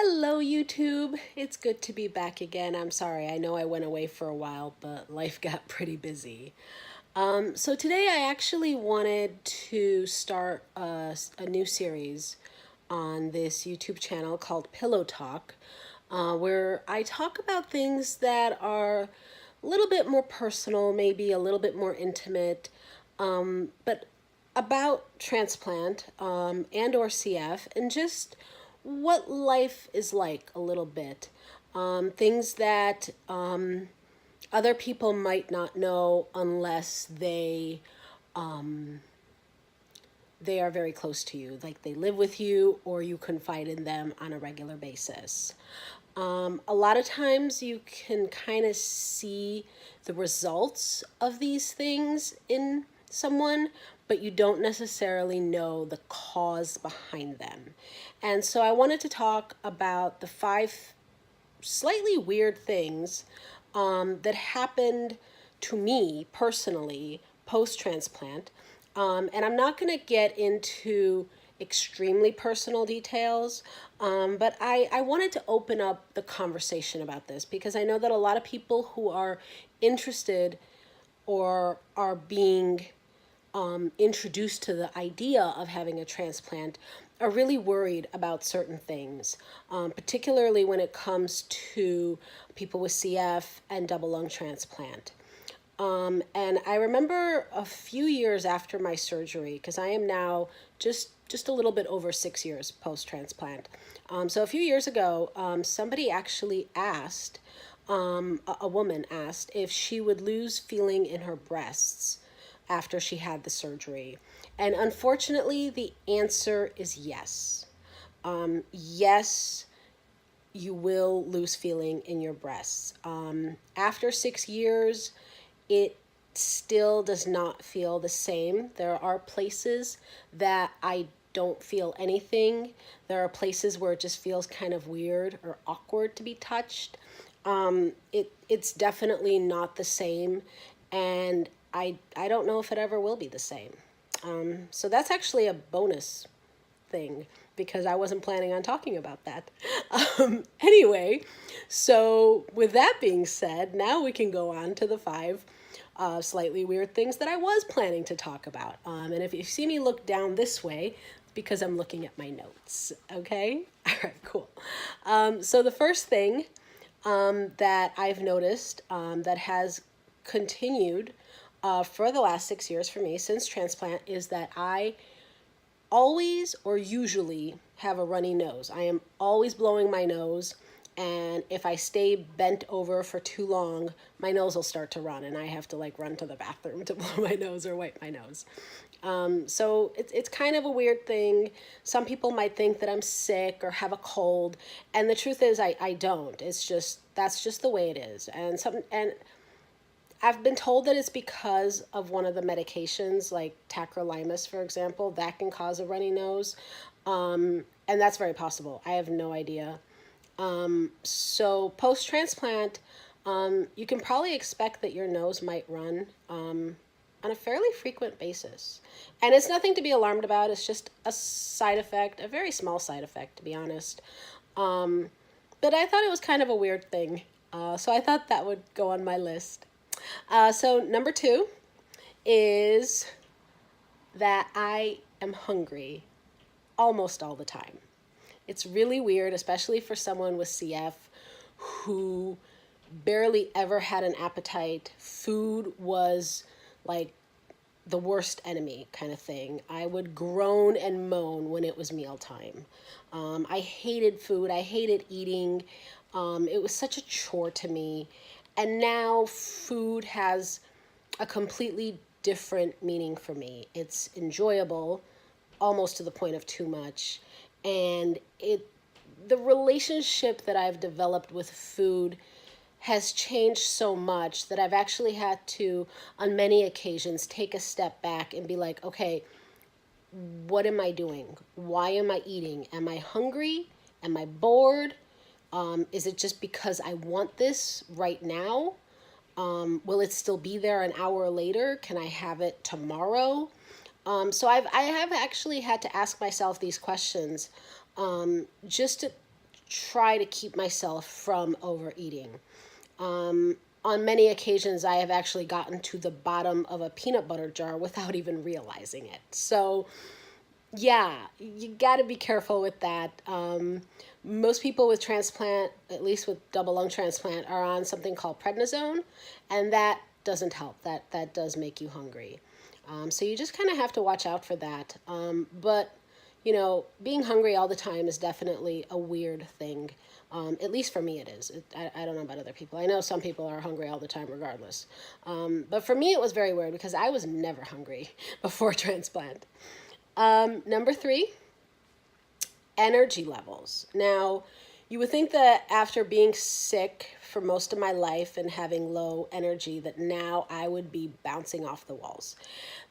Hello, YouTube. It's good to be back again. I'm sorry, I know I went away for a while, but life got pretty busy. So today I actually wanted to start a new series on this YouTube channel called Pillow Talk, where I talk about things that are a little bit more personal, maybe a little bit more intimate, but about transplant and or CF and just what life is like a little bit. Things that other people might not know unless they are very close to you, like they live with you or you confide in them on a regular basis. A lot of times you can kind of see the results of these things in someone, but you don't necessarily know the cause behind them. And so I wanted to talk about the 5 slightly weird things that happened to me personally post-transplant. And I'm not going to get into extremely personal details, but I wanted to open up the conversation about this because I know that a lot of people who are interested or are being introduced to the idea of having a transplant are really worried about certain things, particularly when it comes to people with CF and double lung transplant. And I remember a few years after my surgery, because I am now just a little bit over 6 years post-transplant. So a few years ago, somebody actually asked, a woman asked if she would lose feeling in her breasts after she had the surgery. And unfortunately, the answer is yes. Yes, you will lose feeling in your breasts. After 6 years, it still does not feel the same. There are places that I don't feel anything. There are places where it just feels kind of weird or awkward to be touched. It's definitely not the same, and I don't know if it ever will be the same. So that's actually a bonus thing because I wasn't planning on talking about that. Anyway, so with that being said, now we can go on to the 5 slightly weird things that I was planning to talk about. And if you see me look down this way, it's because I'm looking at my notes. Okay? All right, cool. So the first thing that I've noticed that has continued for the last 6 years for me since transplant is that I always or usually have a runny nose. I am always blowing my nose, and if I stay bent over for too long, my nose will start to run and I have to like run to the bathroom to blow my nose or wipe my nose. So it's kind of a weird thing. Some people might think that I'm sick or have a cold, and the truth is I don't. That's just the way it is. And I've been told that it's because of one of the medications, like tacrolimus, for example, that can cause a runny nose. And that's very possible. I have no idea. So post-transplant, you can probably expect that your nose might run on a fairly frequent basis. And it's nothing to be alarmed about. It's just a side effect, a very small side effect, to be honest. But I thought it was kind of a weird thing. So I thought that would go on my list. So number 2 is that I am hungry almost all the time. It's really weird, especially for someone with CF who barely ever had an appetite. Food was like the worst enemy kind of thing. I would groan and moan when it was mealtime. I hated food. I hated eating. It was such a chore to me. And now food has a completely different meaning for me. It's enjoyable, almost to the point of too much. And the relationship that I've developed with food has changed so much that I've actually had to, on many occasions, take a step back and be like, okay, what am I doing? Why am I eating? Am I hungry? Am I bored? Is it just because I want this right now? Will it still be there an hour later? Can I have it tomorrow? So I have actually had to ask myself these questions just to try to keep myself from overeating. On many occasions, I have actually gotten to the bottom of a peanut butter jar without even realizing it. So, yeah, you got to be careful with that. Most people with transplant, at least with double lung transplant, are on something called prednisone, and that doesn't help. That does make you hungry. So you just kind of have to watch out for that. But being hungry all the time is definitely a weird thing. At least for me, it is. I don't know about other people. I know some people are hungry all the time, regardless. But for me, it was very weird because I was never hungry before transplant. Number 3, energy levels. Now, you would think that after being sick for most of my life and having low energy, that now I would be bouncing off the walls.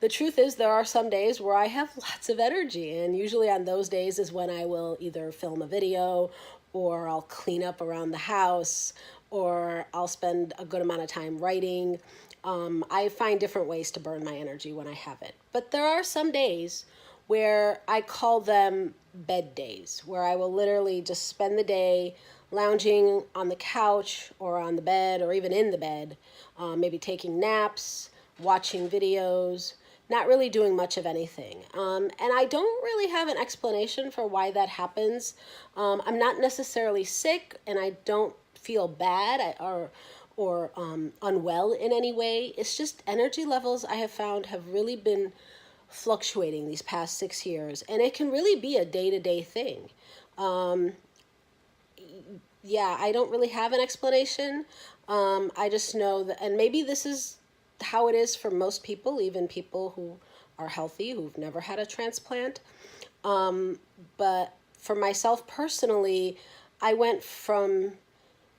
The truth is, there are some days where I have lots of energy, and usually on those days is when I will either film a video, or I'll clean up around the house, or I'll spend a good amount of time writing. I find different ways to burn my energy when I have it. But there are some days where I call them bed days, where I will literally just spend the day lounging on the couch or on the bed or even in the bed, maybe taking naps, watching videos, not really doing much of anything. And I don't really have an explanation for why that happens. I'm not necessarily sick, and I don't feel bad or unwell in any way. It's just energy levels I have found have really been fluctuating these past 6 years, and it can really be a day-to-day thing. Yeah, I don't really have an explanation. I just know that, and maybe this is how it is for most people, even people who are healthy, who've never had a transplant. But for myself personally, I went from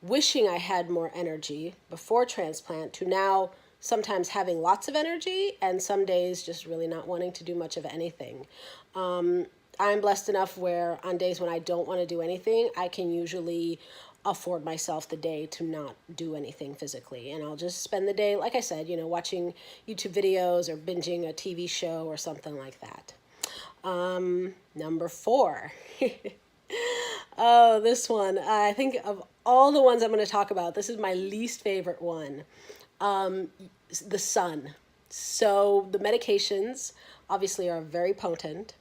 wishing I had more energy before transplant to now sometimes having lots of energy and some days just really not wanting to do much of anything. I'm blessed enough where on days when I don't want to do anything, I can usually afford myself the day to not do anything physically. And I'll just spend the day, like I said, watching YouTube videos or binging a TV show or something like that. Number 4. Oh, this one. I think of all the ones I'm going to talk about, this is my least favorite one. The sun. So the medications obviously are very potent,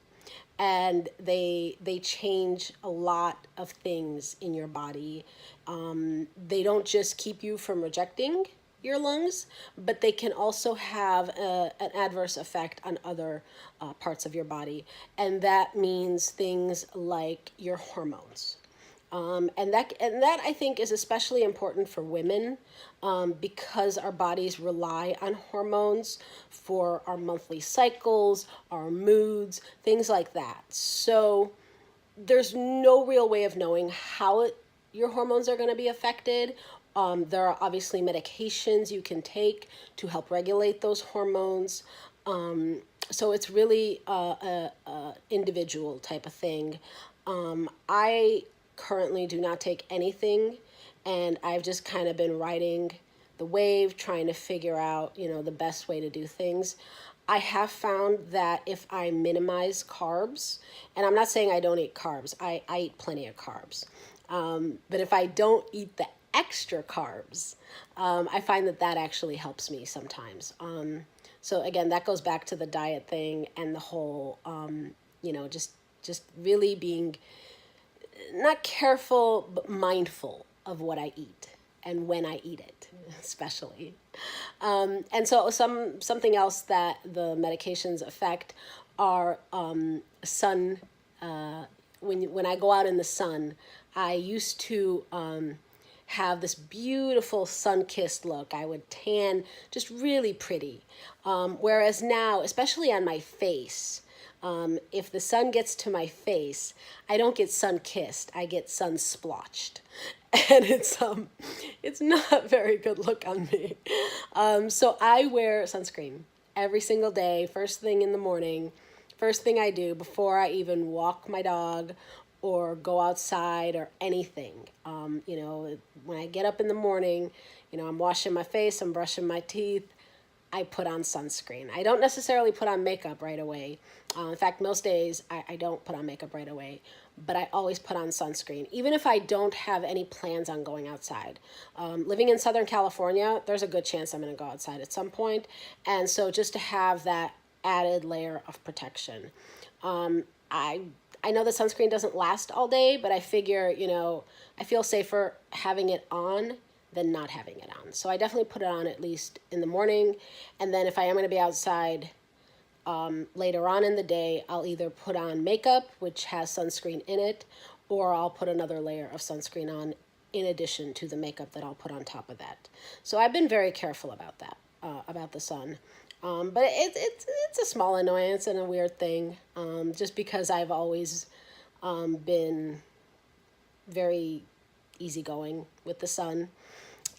and they change a lot of things in your body. They don't just keep you from rejecting your lungs, but they can also have an adverse effect on other parts of your body, and that means things like your hormones. And that I think is especially important for women, because our bodies rely on hormones for our monthly cycles, our moods, things like that. So there's no real way of knowing how your hormones are going to be affected. There are obviously medications you can take to help regulate those hormones. So it's really a individual type of thing. I currently do not take anything, and I've just kind of been riding the wave, trying to figure out, the best way to do things. I have found that if I minimize carbs, and I'm not saying I don't eat carbs, I eat plenty of carbs, but if I don't eat the extra carbs, I find that actually helps me sometimes. So again, that goes back to the diet thing and the whole, just really being not careful, but mindful of what I eat and when I eat it, especially. And so something else that the medications affect are sun. When I go out in the sun, I used to have this beautiful sun-kissed look. I would tan just really pretty. Whereas now, especially on my face, if the sun gets to my face, I don't get sun-kissed, I get sun-splotched. And it's not a very good look on me. So I wear sunscreen every single day, first thing in the morning, first thing I do before I even walk my dog or go outside or anything. When I get up in the morning, I'm washing my face, I'm brushing my teeth, I put on sunscreen. I don't necessarily put on makeup right away. In fact, most days I don't put on makeup right away. but I always put on sunscreen, even if I don't have any plans on going outside. Living in Southern California, there's a good chance I'm going to go outside at some point. And so just to have that added layer of protection. I I know the sunscreen doesn't last all day, but I figure, I feel safer having it on than not having it on. So I definitely put it on at least in the morning. And then if I am going to be outside later on in the day, I'll either put on makeup, which has sunscreen in it, or I'll put another layer of sunscreen on in addition to the makeup that I'll put on top of that. So I've been very careful about that, about the sun. But it's a small annoyance and a weird thing, just because I've always been very easygoing with the sun.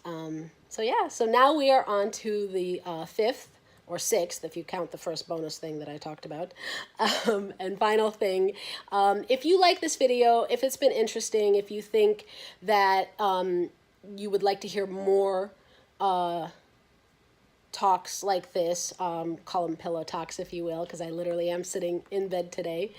So yeah, so now we are on to the fifth or sixth, if you count the first bonus thing that I talked about, and final thing. If you like this video, if it's been interesting, if you think that you would like to hear more talks like this, call them pillow talks if you will, because I literally am sitting in bed today.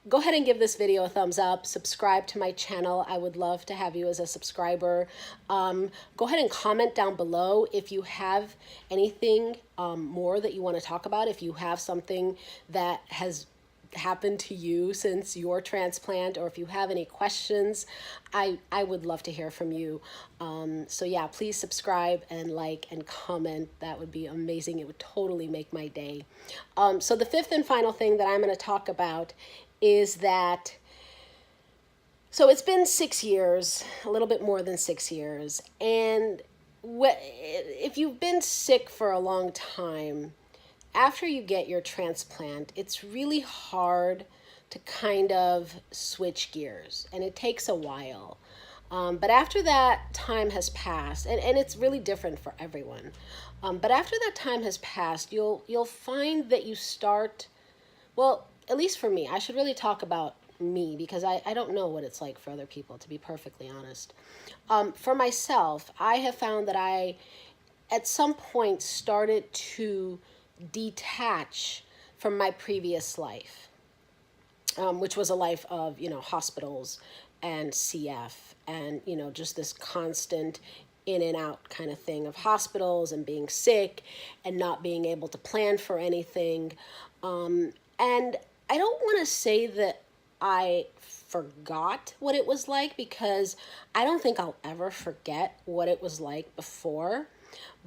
Go ahead and give this video a thumbs up, subscribe to my channel. I would love to have you as a subscriber. Go ahead and comment down below if you have anything more that you want to talk about, if you have something that has happened to you since your transplant, or if you have any questions. I would love to hear from you. So yeah, please subscribe and like and comment. That would be amazing. It would totally make my day. So the fifth and final thing that I'm going to talk about is that, so it's been 6 years, a little bit more than 6 years, and if you've been sick for a long time, after you get your transplant, it's really hard to kind of switch gears, and it takes a while. But after that time has passed, and it's really different for everyone, but after that time has passed, you'll find that you start, well, at least for me, I should really talk about me, because I don't know what it's like for other people, to be perfectly honest. For myself, I have found that I, at some point, started to detach from my previous life, which was a life of, hospitals and CF and, just this constant in and out kind of thing of hospitals and being sick and not being able to plan for anything. And I don't want to say that I forgot what it was like, because I don't think I'll ever forget what it was like before.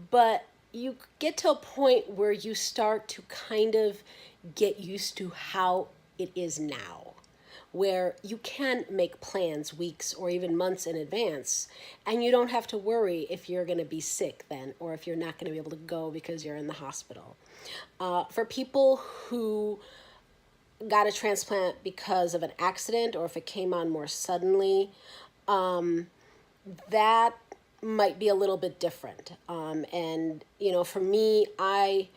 But you get to a point where you start to kind of get used to how it is now, where you can make plans weeks or even months in advance, and you don't have to worry if you're going to be sick then, or if you're not going to be able to go because you're in the hospital. For people who got a transplant because of an accident, or if it came on more suddenly, that might be a little bit different. And, for me, I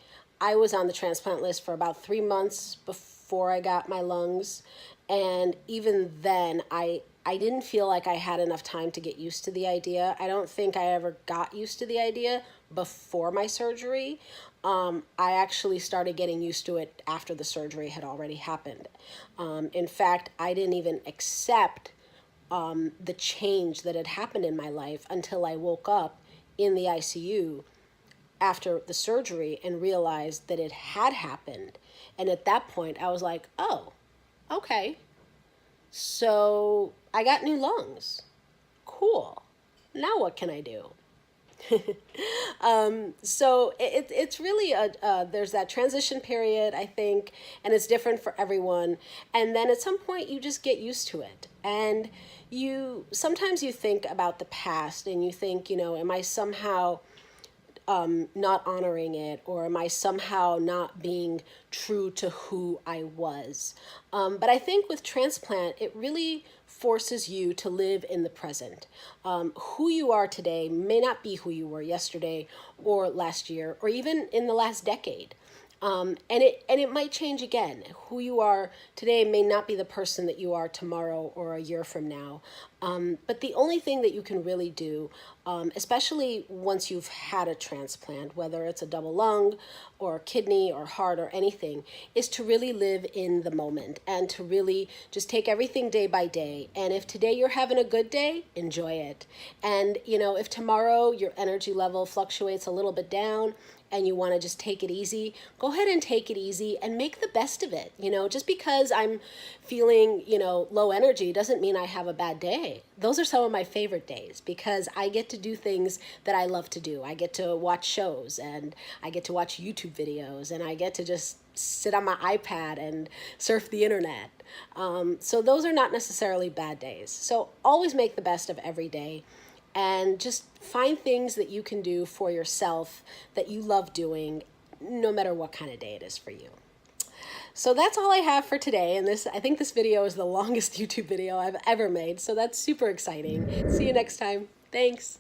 was on the transplant list for about 3 months before I got my lungs. And even then, I didn't feel like I had enough time to get used to the idea. I don't think I ever got used to the idea before my surgery. I actually started getting used to it after the surgery had already happened. In fact, I didn't even accept the change that had happened in my life until I woke up in the ICU after the surgery and realized that it had happened. And at that point, I was like, oh, okay. So I got new lungs. Cool. Now what can I do? So it's really there's that transition period, I think, and it's different for everyone. And then at some point you just get used to it. And sometimes you think about the past and you think, am I somehow not honoring it, or am I somehow not being true to who I was? But I think with transplant, it really forces you to live in the present. Who you are today may not be who you were yesterday or last year or even in the last decade. And it might change again. Who you are today may not be the person that you are tomorrow or a year from now. But the only thing that you can really do, especially once you've had a transplant, whether it's a double lung or kidney or heart or anything, is to really live in the moment and to really just take everything day by day. And if today you're having a good day, enjoy it. And, if tomorrow your energy level fluctuates a little bit down, and you want to just take it easy, go ahead and take it easy and make the best of it. Just because I'm feeling, low energy doesn't mean I have a bad day. Those are some of my favorite days because I get to do things that I love to do. I get to watch shows and I get to watch YouTube videos and I get to just sit on my iPad and surf the internet. So those are not necessarily bad days. So always make the best of every day. And just find things that you can do for yourself that you love doing, no matter what kind of day it is for you. So that's all I have for today. And I think this video is the longest YouTube video I've ever made. So that's super exciting. See you next time. Thanks.